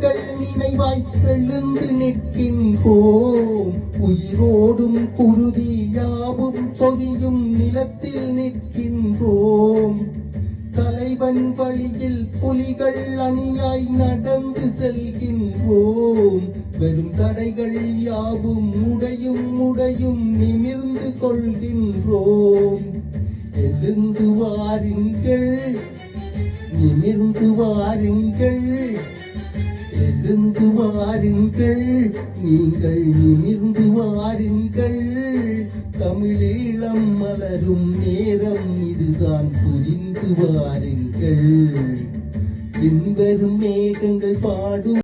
எங்கள் நினைவாய் எழுந்து நிற்கின்றோம். உயிரோடும் குருதி யாவும் சொரியும் நிலத்தில் நிற்கின்றோம். தலைவன் வழியில் புலிகள் அணியாய் நடந்து செல்கின்றோம். வெறும் தடைகள் யாவும் உடையும் நிமிர்ந்து கொள்கின்றோம். எழுந்து வாருங்கள், நிமிர்ந்து வாருங்கள், எழுந்து வாருங்கள், நீங்கள் நிமிர்ந்து வாருங்கள். தமிழீழம் மலரும் நேரம் இதுதான், புரிந்து வாருங்கள். பின்வரும் மேகங்கள் பாடும்